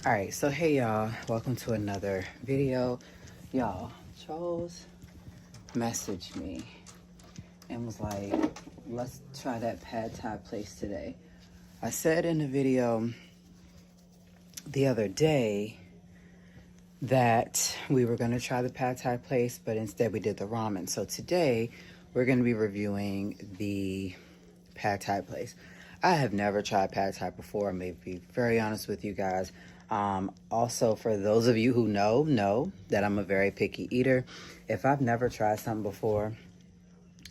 Alright, so hey y'all, welcome to another video. Y'all, Charles messaged me and was like, let's try that pad thai place today. I said in the video the other day that we were going to try the pad thai place, but instead we did the ramen. So today we're going to be reviewing the pad thai place. I have never tried pad thai before. I'm going to be very honest with you guys. Also, for those of you who know that I'm a very picky eater. If I've never tried something before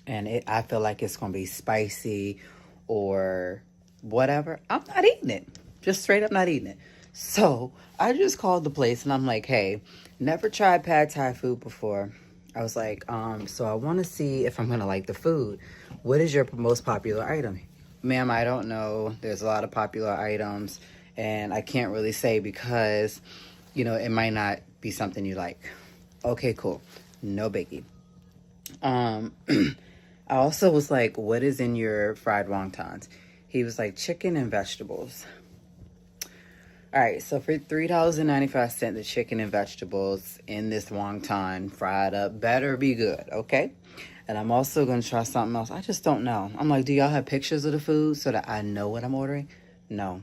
and I feel like it's going to be spicy or whatever, I'm not eating it. Just straight up not eating it. So I just called the place and I'm like, hey, never tried pad thai food before. I was like, so I want to see if I'm going to like the food. What is your most popular item? Ma'am, I don't know. There's a lot of popular items. And I can't really say because, you know, it might not be something you like. Okay, cool. No biggie. I also was like, what is in your fried wontons? He was like, chicken and vegetables. All right, so for $3.95, the chicken and vegetables in this wonton fried up better be good, okay? And I'm also going to try something else. I just don't know. I'm like, do y'all have pictures of the food so that I know what I'm ordering? No.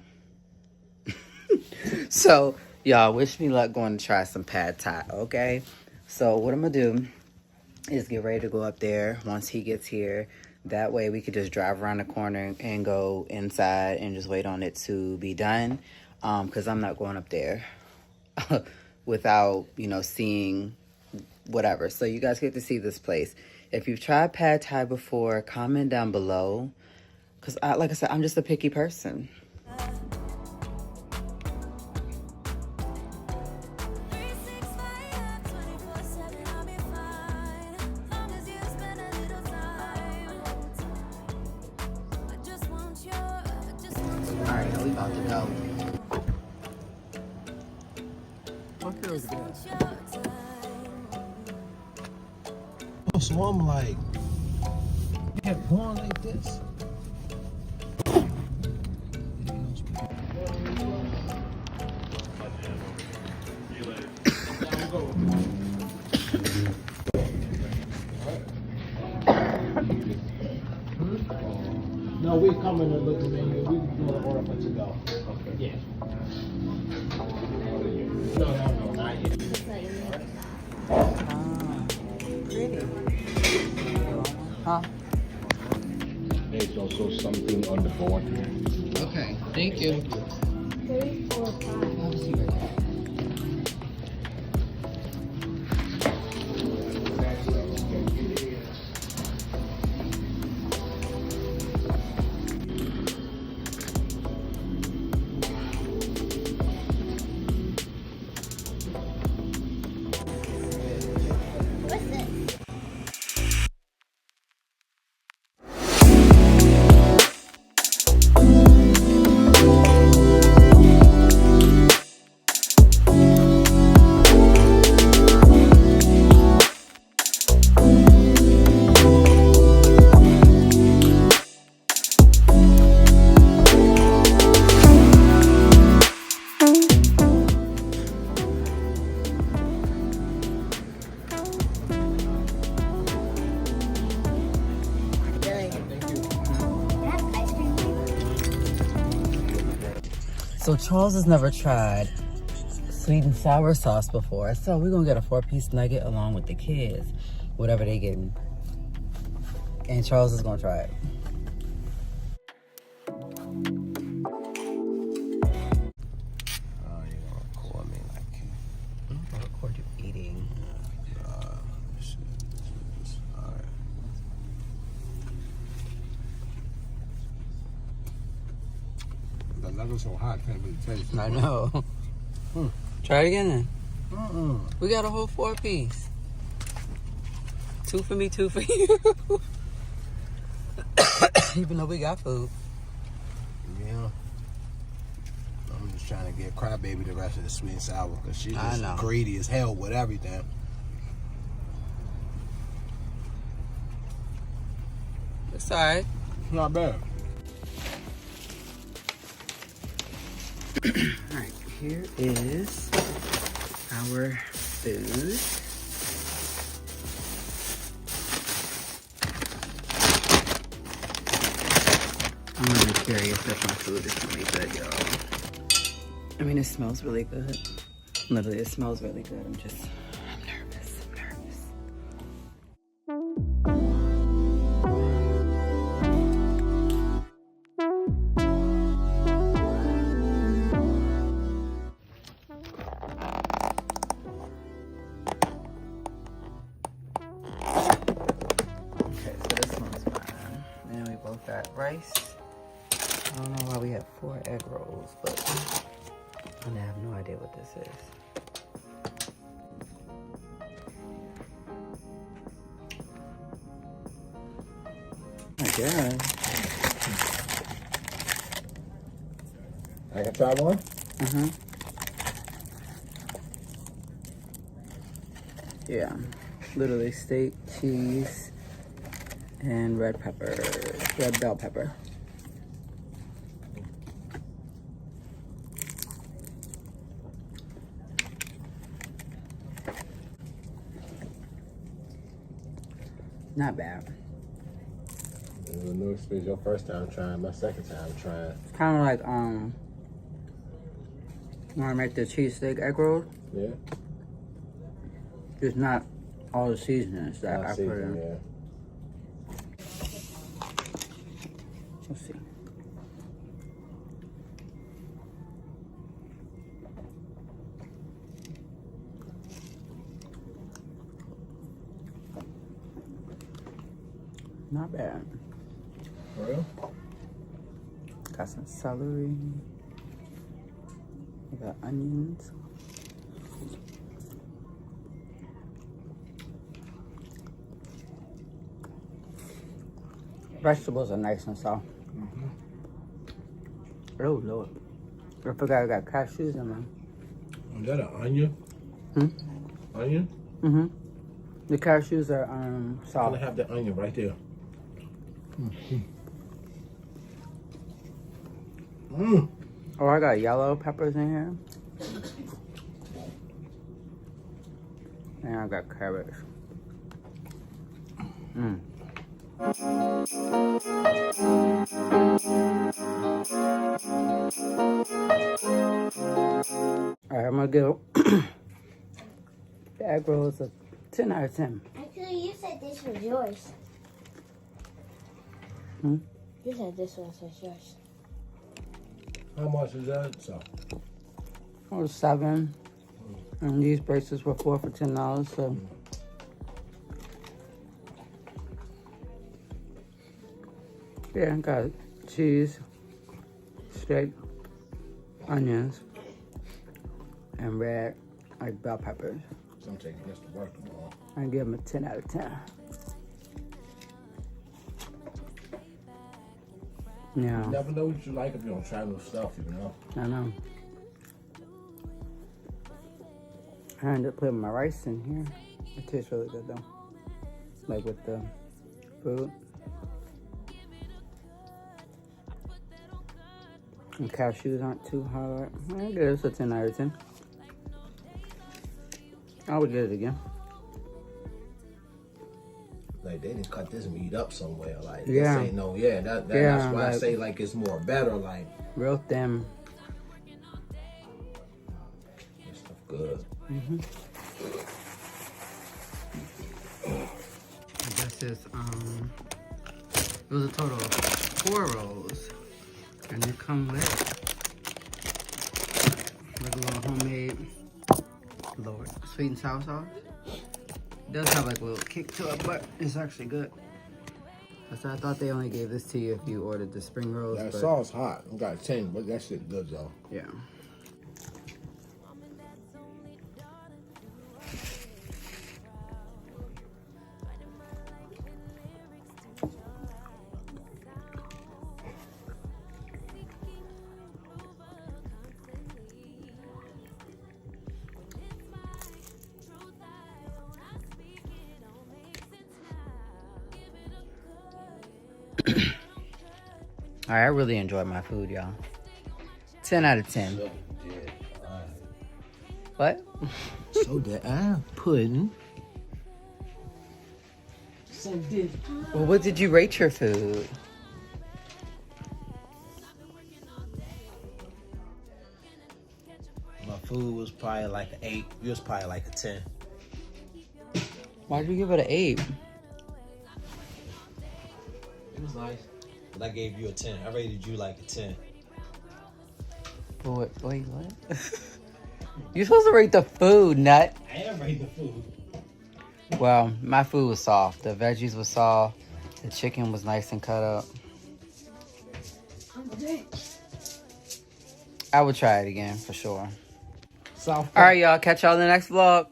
So, y'all, wish me luck going to try some pad thai, okay? So, what I'm going to do is get ready to go up there once he gets here. That way, we could just drive around the corner and go inside and just wait on it to be done. Because I'm not going up there without, you know, seeing whatever. So, you guys get to see this place. If you've tried pad thai before, comment down below. Because, like I said, I'm just a picky person. Alright, we about to go. What girl's that? Oh, so I'm like, you have going like this? No, we coming to look at the menu. We doing an order for to go. Okay. Yeah. No, not yet. Pretty. Huh? There's also something on the board here. Okay, thank you. 3, 4, 5. I'll see you. What's this? So Charles has never tried sweet and sour sauce before. So we're going to get a 4-piece nugget along with the kids, whatever they getting. And Charles is going to try it. Oh, you don't record me like I'm not going to record you eating. Alright. The nuggets so hot, can't really taste. I know. Try it again then. Mm-mm. We got a whole 4-piece. 2 for me, 2 for you. Even though we got food. Yeah. I'm just trying to get Crybaby the rest of the sweet and sour because she's I know. just greedy as hell with everything. It's alright. Not bad. Alright, here is our food. I'm really curious if my food is really good, y'all. I mean, it smells really good. Literally, it smells really good. I'm nervous. Okay, so this one's mine. And we both got rice. I don't know why we have 4 egg rolls, but I have no idea what this is. I guess. I can try one? Mm-hmm. Yeah. Literally steak, cheese, and red pepper. Red bell pepper. Not bad. It was a new experience. Your first time trying, my second time trying. It's kind of like when I make the cheesesteak egg roll. Yeah. Just not all the seasonings that I put in. Yeah. Let's see. Not bad. For real? Got some celery. We got onions. Vegetables are nice and soft. Oh, Lord. I forgot I got cashews in them. Is that an onion? Onion? Mm-hmm. The cashews are I'm soft. gonna have the onion right there. Oh, I got yellow peppers in here. And I got carrots. Alright, I'm gonna give the egg rolls a 10 out of 10. Actually, you said this was yours. Hmm? You said this one was yours. How much is that? So. It was 7. And these bracelets were 4 for $10, so. Yeah, I got cheese, steak, onions, and red, like bell peppers. So I'm taking this to work tomorrow. I give them a 10 out of 10. Yeah. You never know what you like if you don't try new stuff, you know? I know. I ended up putting my rice in here. It tastes really good though. Like with the food. And cashews aren't too hard. I give this a 10 out of 10. I would get it again. Like they didn't cut this meat up somewhere. Like Yeah. this ain't no that's why I say like it's more better. Like Real thin. this stuff good. This is it was a total of 4 rolls. And they come with a little homemade sweet and sour sauce. It does have like a little kick to it, but it's actually good. So I thought they only gave this to you if you ordered the spring rolls. That but sauce hot. I got 10, but that shit good though. yeah. Alright, I really enjoyed my food, y'all. 10 out of 10. So, yeah. What? So that I'm putting some dish. Well, what did you rate your food? My food was probably like an 8. It was probably like a 10. Why'd you give it an 8? It was nice. But I gave you a 10. I rated you like a 10. Wait, what? You're supposed to rate the food, nut. I am rating the food. Well, my food was soft. The veggies were soft. The chicken was nice and cut up. I would try it again for sure. South All right, y'all. Catch y'all in the next vlog.